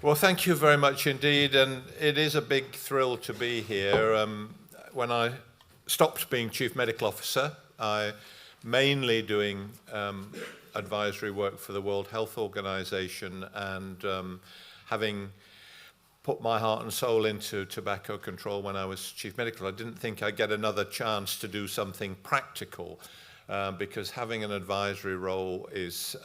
Well, thank you very much indeed, and it is a big thrill to be here. When I stopped being Chief Medical Officer, I mainly doing advisory work for the World Health Organization, and having put my heart and soul into tobacco control when I was Chief Medical, I didn't think I'd get another chance to do something practical, because having an advisory role is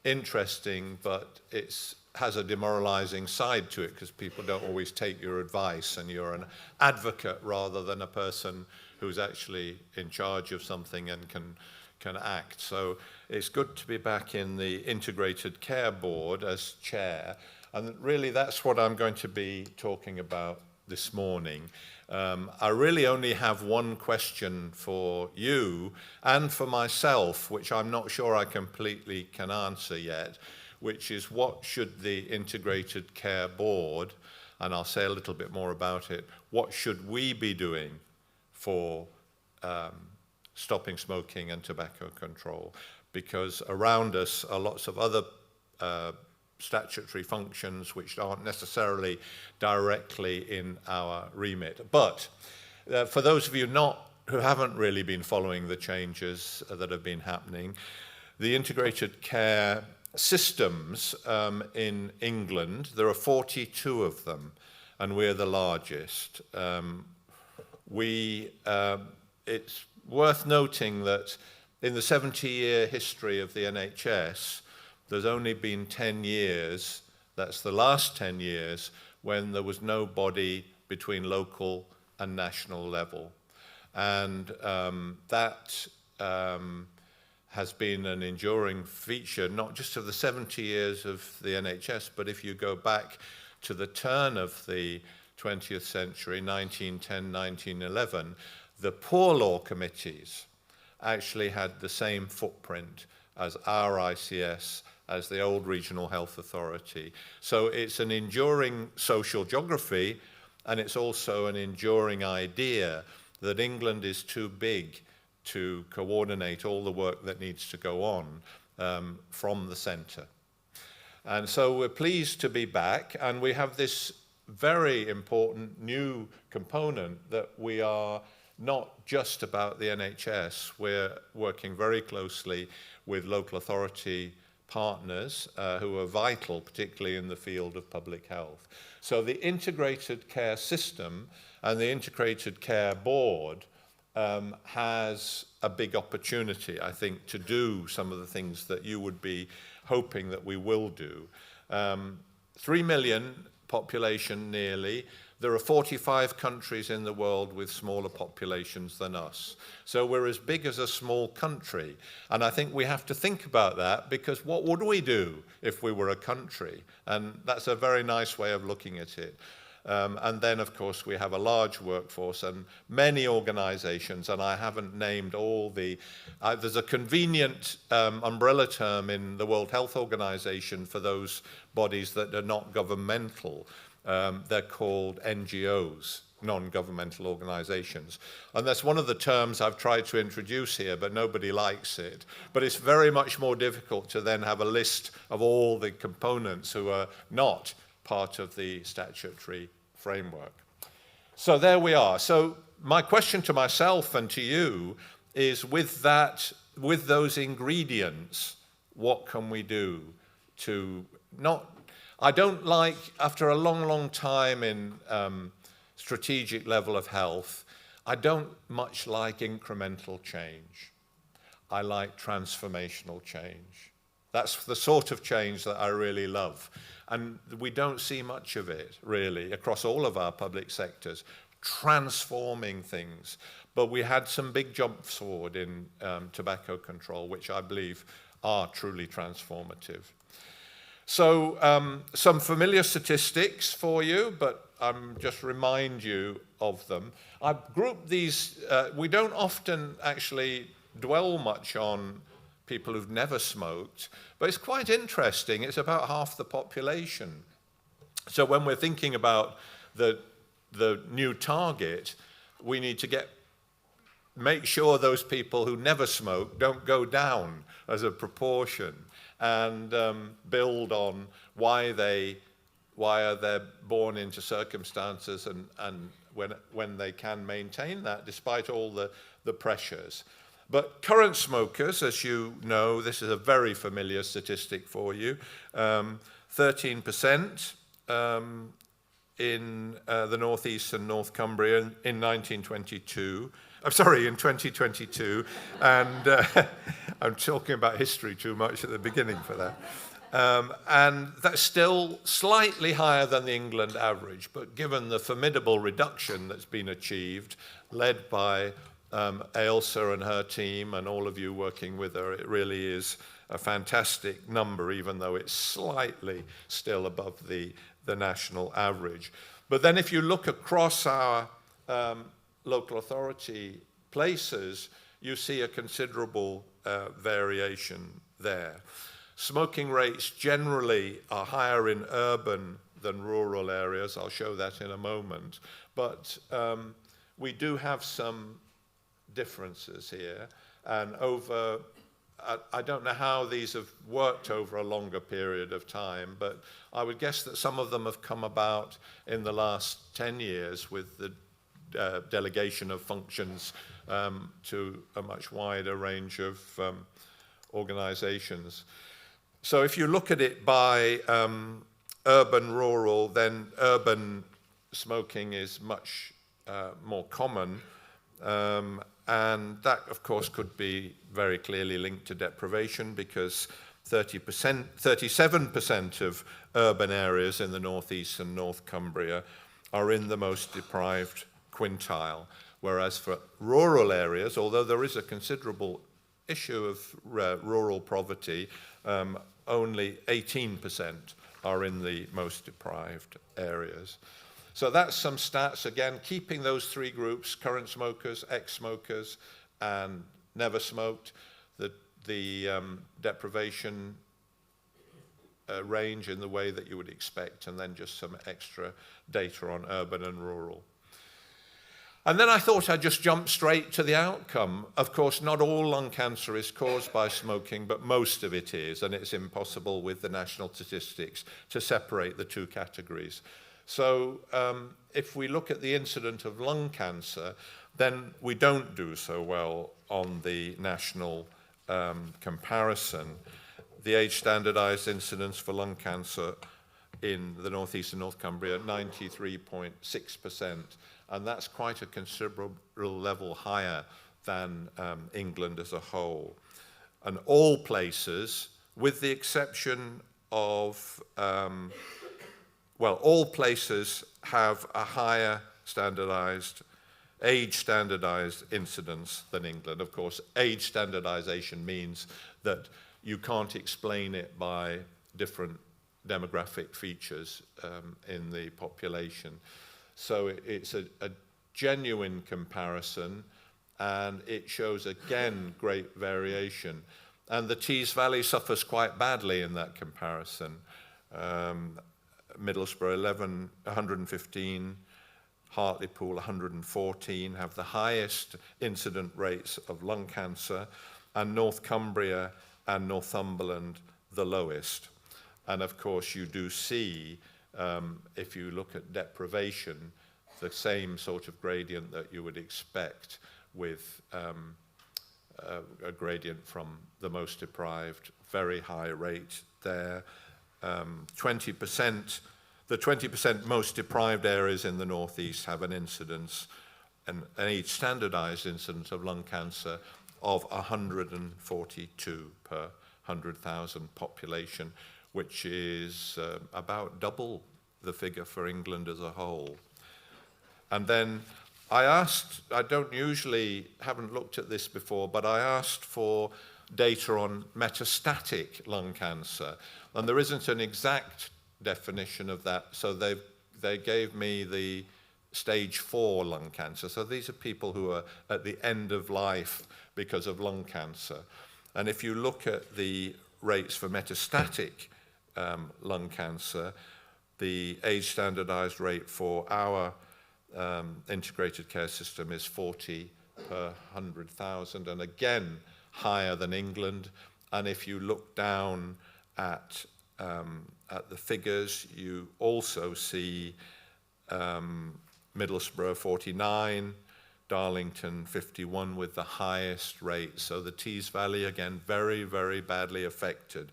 interesting, but it's has a demoralizing side to it because people don't always take your advice, and you're an advocate rather than a person who's actually in charge of something and can act. So it's good to be back in the Integrated Care Board as chair, and really that's what I'm going to be talking about this morning. I really only have one question for you and for myself, which I'm not sure I completely can answer yet, which is what should the Integrated Care Board, and I'll say a little bit more about it, what should we be doing for stopping smoking and tobacco control? Because around us are lots of other statutory functions which aren't necessarily directly in our remit. But for those of you who haven't really been following the changes that have been happening, the integrated care systems in England, there are 42 of them, and we're the largest. It's worth noting that in the 70-year history of the NHS, there's only been 10 years, that's the last 10 years, when there was no body between local and national level. And that has been an enduring feature, not just of the 70 years of the NHS, but if you go back to the turn of the 20th century, 1910, 1911, the poor law committees actually had the same footprint as our ICS, as the old Regional Health Authority. So it's an enduring social geography, and it's also an enduring idea that England is too big to coordinate all the work that needs to go on from the centre. And so we're pleased to be back, and we have this very important new component that we are not just about the NHS, we're working very closely with local authority partners who are vital, particularly in the field of public health. So the integrated care system and the integrated care board has a big opportunity, I think, to do some of the things that you would be hoping that we will do. 3 million population nearly. There are 45 countries in the world with smaller populations than us. So we're as big as a small country. And I think we have to think about that, because what would we do if we were a country? And that's a very nice way of looking at it. And then, of course, we have a large workforce and many organizations, and I haven't named all the... there's a convenient umbrella term in the World Health Organization for those bodies that are not governmental. They're called NGOs, non-governmental organizations. And that's one of the terms I've tried to introduce here, but nobody likes it. But it's very much more difficult to then have a list of all the components who are not part of the statutory framework. So there we are. So my question to myself and to you is, with those ingredients, what can we do to not... I don't like, after a long, long time in strategic level of health, I don't much like incremental change. I like transformational change. That's the sort of change that I really love. And we don't see much of it, really, across all of our public sectors, transforming things. But we had some big jumps forward in tobacco control, which I believe are truly transformative. So some familiar statistics for you, but just remind you of them. I've grouped these. We don't often actually dwell much on people who've never smoked, but it's quite interesting. It's about half the population. So when we're thinking about the new target, we need to get make sure those people who never smoke don't go down as a proportion, and build on why are they born into circumstances and when they can maintain that despite all the pressures. But current smokers, as you know, this is a very familiar statistic for you, 13% in the northeast and North Cumbria in 1922. I'm sorry, in 2022, and I'm talking about history too much at the beginning for that. And that's still slightly higher than the England average, but given the formidable reduction that's been achieved, led by Ailsa and her team and all of you working with her, it really is a fantastic number, even though it's slightly still above the national average. But then if you look across our local authority places, you see a considerable variation there. Smoking rates generally are higher in urban than rural areas. I'll show that in a moment. But we do have some differences here. And I don't know how these have worked over a longer period of time, but I would guess that some of them have come about in the last 10 years with the delegation of functions to a much wider range of organizations. So if you look at it by urban, rural, then urban smoking is much more common. And that, of course, could be very clearly linked to deprivation, because 37% of urban areas in the northeast and North Cumbria are in the most deprived quintile, whereas for rural areas, although there is a considerable issue of rural poverty, only 18% are in the most deprived areas. So that's some stats, again, keeping those three groups, current smokers, ex-smokers, and never smoked, the deprivation range in the way that you would expect, and then just some extra data on urban and rural. And then I thought I'd just jump straight to the outcome. Of course, not all lung cancer is caused by smoking, but most of it is, and it's impossible with the national statistics to separate the two categories. So if we look at the incidence of lung cancer, then we don't do so well on the national comparison. The age-standardized incidence for lung cancer in the northeast and North Cumbria, 93.6%, and that's quite a considerable level higher than England as a whole. And all places, with the exception of all places have a higher age-standardized incidence than England. Of course, age standardization means that you can't explain it by different demographic features in the population. So it's a genuine comparison, and it shows, again, great variation. And the Tees Valley suffers quite badly in that comparison. Middlesbrough 115, Hartlepool 114 have the highest incident rates of lung cancer, and North Cumbria and Northumberland the lowest. And of course you do see, if you look at deprivation, the same sort of gradient that you would expect with a gradient from the most deprived, very high rate there. 20%, the 20% most deprived areas in the northeast have an incidence, an age standardized incidence of lung cancer of 142 per 100,000 population, which is about double the figure for England as a whole. And then I asked, I haven't looked at this before, but I asked for data on metastatic lung cancer. And there isn't an exact definition of that, so they gave me the stage 4 lung cancer. So these are people who are at the end of life because of lung cancer. And if you look at the rates for metastatic lung cancer, the age standardized rate for our integrated care system is 40%. per 100,000, and again higher than England. And if you look down at the figures, you also see Middlesbrough 49, Darlington 51 with the highest rate. So the Tees Valley, again, very, very badly affected.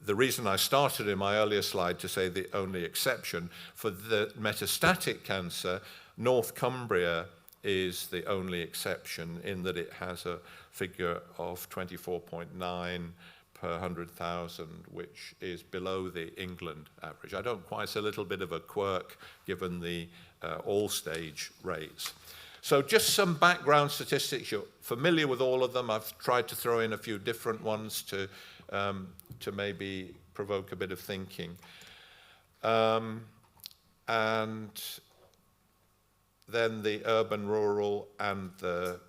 The reason I started in my earlier slide to say the only exception, for the metastatic cancer, North Cumbria is the only exception in that it has a figure of 24.9 per 100,000, which is below the England average. It's a little bit of a quirk given the all-stage rates. So just some background statistics. You're familiar with all of them. I've tried to throw in a few different ones to maybe provoke a bit of thinking. And then the urban-rural and the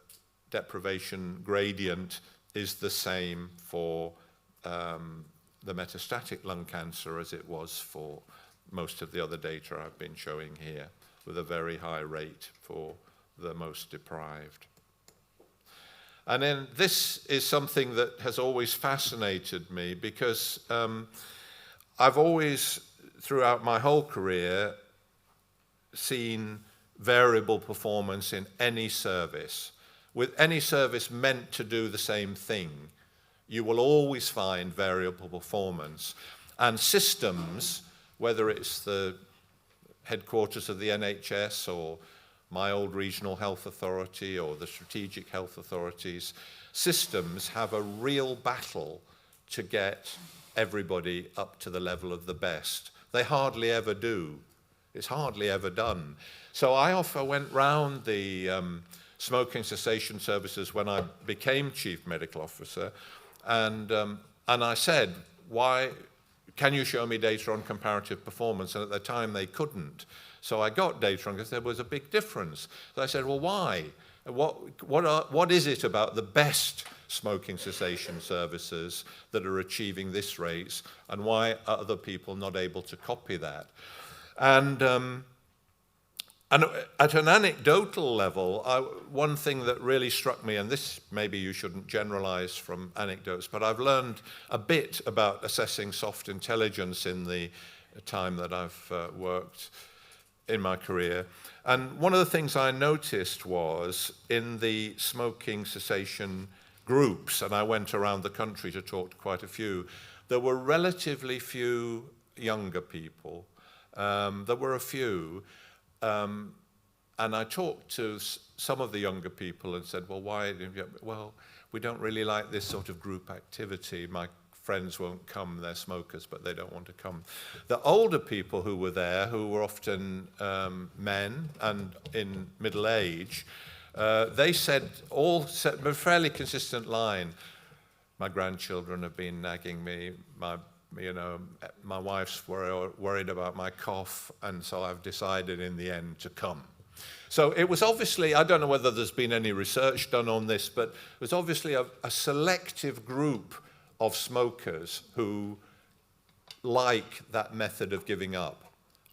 deprivation gradient is the same for the metastatic lung cancer as it was for most of the other data I've been showing here, with a very high rate for the most deprived. And then this is something that has always fascinated me, because I've always, throughout my whole career, seen variable performance in any service. With any service meant to do the same thing, you will always find variable performance. And systems, whether it's the headquarters of the NHS or my old regional health authority or the strategic health authorities, systems have a real battle to get everybody up to the level of the best. They hardly ever do. It's hardly ever done. So I often went round the smoking cessation services when I became Chief Medical Officer, and I said, why, can you show me data on comparative performance? And at the time they couldn't. So I got data on, because there was a big difference. So I said, well, why? What is it about the best smoking cessation services that are achieving this rates, and why are other people not able to copy that? And at an anecdotal level, one thing that really struck me, and this maybe you shouldn't generalize from anecdotes, but I've learned a bit about assessing soft intelligence in the time that I've worked in my career. And one of the things I noticed was in the smoking cessation groups, and I went around the country to talk to quite a few, there were relatively few younger people. There were a few. And I talked to some of the younger people and said, well, why? Well, we don't really like this sort of group activity. My friends won't come, they're smokers, but they don't want to come. The older people who were there, who were often men and in middle age, they said a fairly consistent line. My grandchildren have been nagging me, my wife's worried about my cough, and so I've decided in the end to come. So it was obviously, I don't know whether there's been any research done on this, but it was obviously a selective group of smokers who like that method of giving up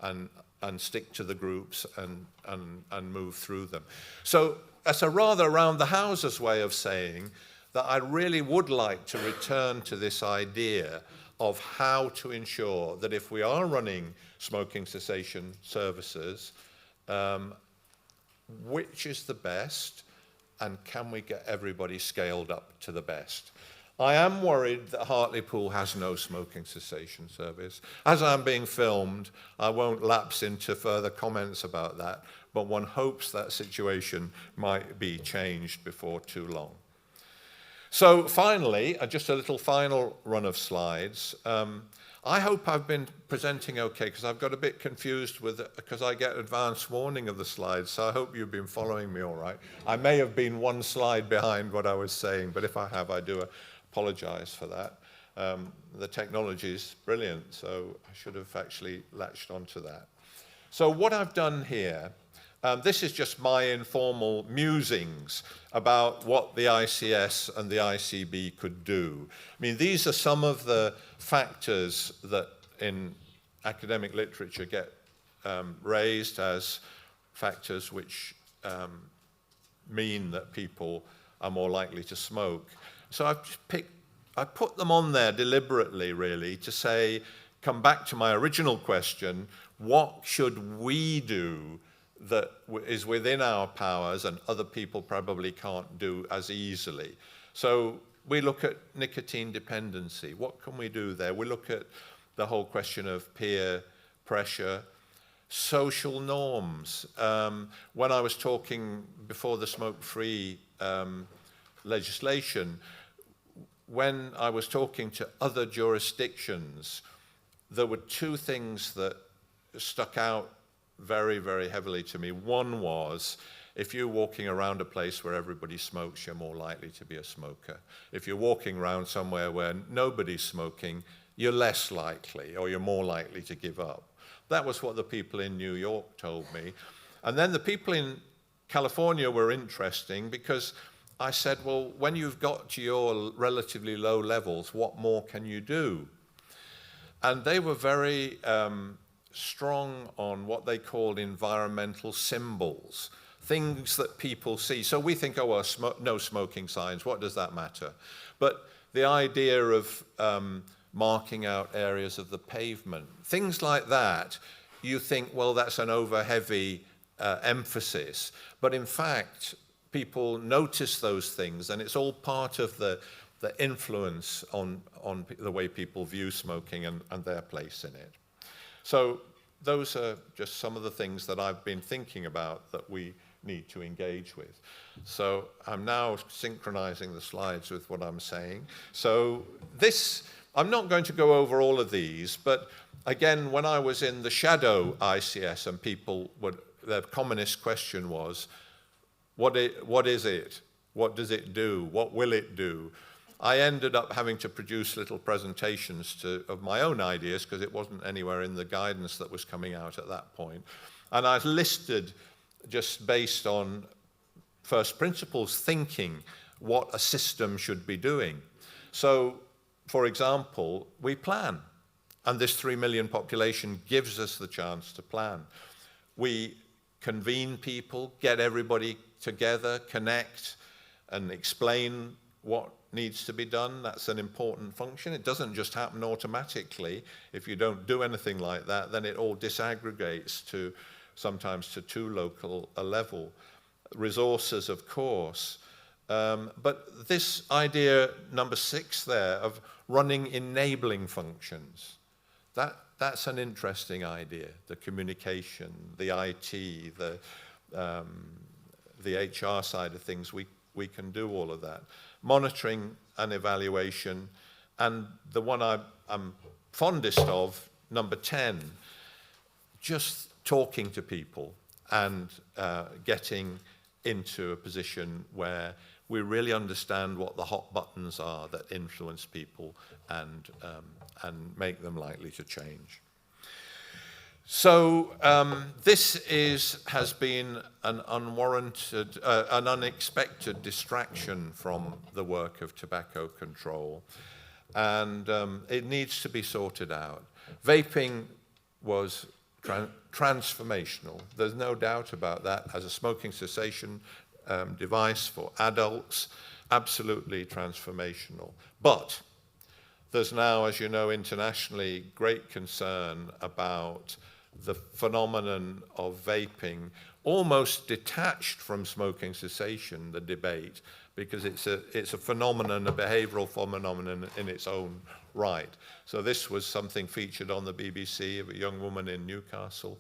and stick to the groups and move through them. So that's a rather round the houses way of saying that I really would like to return to this idea of how to ensure that if we are running smoking cessation services, which is the best, and can we get everybody scaled up to the best? I am worried that Hartlepool has no smoking cessation service. As I'm being filmed, I won't lapse into further comments about that, but one hopes that situation might be changed before too long. So finally, just a little final run of slides. I hope I've been presenting okay, because I've got a bit confused because I get advance warning of the slides, so I hope you've been following me all right. I may have been one slide behind what I was saying, but if I have, I do apologize for that. The technology is brilliant, so I should have actually latched onto that. So what I've done here, this is just my informal musings about what the ICS and the ICB could do. I mean, these are some of the factors that in academic literature get raised as factors which mean that people are more likely to smoke. So I put them on there deliberately, really, to say, come back to my original question, what should we do that is within our powers and other people probably can't do as easily? So we look at nicotine dependency. What can we do there? We look at the whole question of peer pressure, social norms. When I was talking before the smoke-free legislation, when I was talking to other jurisdictions, there were two things that stuck out very, very heavily to me. One was, if you're walking around a place where everybody smokes, you're more likely to be a smoker. If you're walking around somewhere where nobody's smoking, you're less likely, or you're more likely to give up. That was what the people in New York told me. And then the people in California were interesting, because I said, well, when you've got to your relatively low levels, what more can you do? And they were very strong on what they called environmental symbols, things that people see. So we think, oh, well, no smoking signs, what does that matter? But the idea of marking out areas of the pavement, things like that, you think, well, that's an over-heavy emphasis. But in fact, people notice those things, and it's all part of the influence on the way people view smoking and their place in it. So those are just some of the things that I've been thinking about that we need to engage with. So I'm now synchronizing the slides with what I'm saying. So this, I'm not going to go over all of these, but again, when I was in the shadow ICS and people would, their commonest question was, what is it? What does it do? What will it do? I ended up having to produce little presentations of my own ideas, because it wasn't anywhere in the guidance that was coming out at that point. And I listed, just based on first principles thinking, what a system should be doing. So, for example, we plan. And this 3 million population gives us the chance to plan. We convene people, get everybody together, connect, and explain what needs to be done. That's an important function. It doesn't just happen automatically. If you don't do anything like that, then it all disaggregates to sometimes to too local a level. Resources, of course. But this idea, number 6 there, of running enabling functions, that's an interesting idea. The communication, the IT, the HR side of things, we can do all of that. Monitoring and evaluation, and the one I'm fondest of, number 10, just talking to people and getting into a position where we really understand what the hot buttons are that influence people and make them likely to change. So this has been an unwarranted, an unexpected distraction from the work of tobacco control, and it needs to be sorted out. Vaping was transformational. There's no doubt about that. As a smoking cessation device for adults, absolutely transformational. But there's now, as you know, internationally, great concern about the phenomenon of vaping, almost detached from smoking cessation, the debate, because it's a phenomenon, a behavioral phenomenon in its own right. So this was something featured on the BBC of a young woman in Newcastle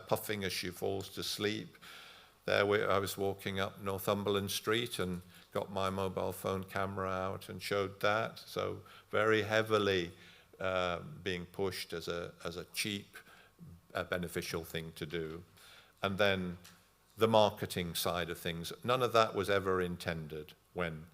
puffing as she falls to sleep. There I was walking up Northumberland Street and got my mobile phone camera out and showed that. So very heavily being pushed as a cheap, beneficial thing to do. And then the marketing side of things, none of that was ever intended when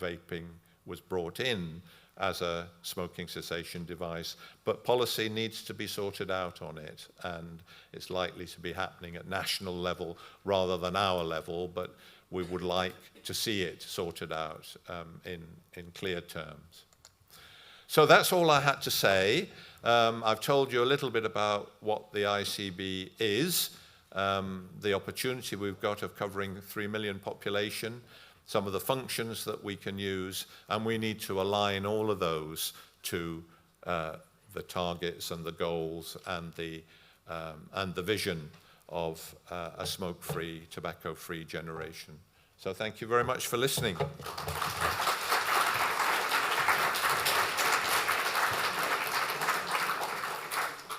vaping was brought in as a smoking cessation device, but policy needs to be sorted out on it, and it's likely to be happening at national level rather than our level, but we would like to see it sorted out in clear terms. So that's all I had to say. I've told you a little bit about what the ICB is. the opportunity we've got of covering 3 million population, some of the functions that we can use, and we need to align all of those to the targets and the goals and the vision of a smoke-free, tobacco-free generation. So thank you very much for listening.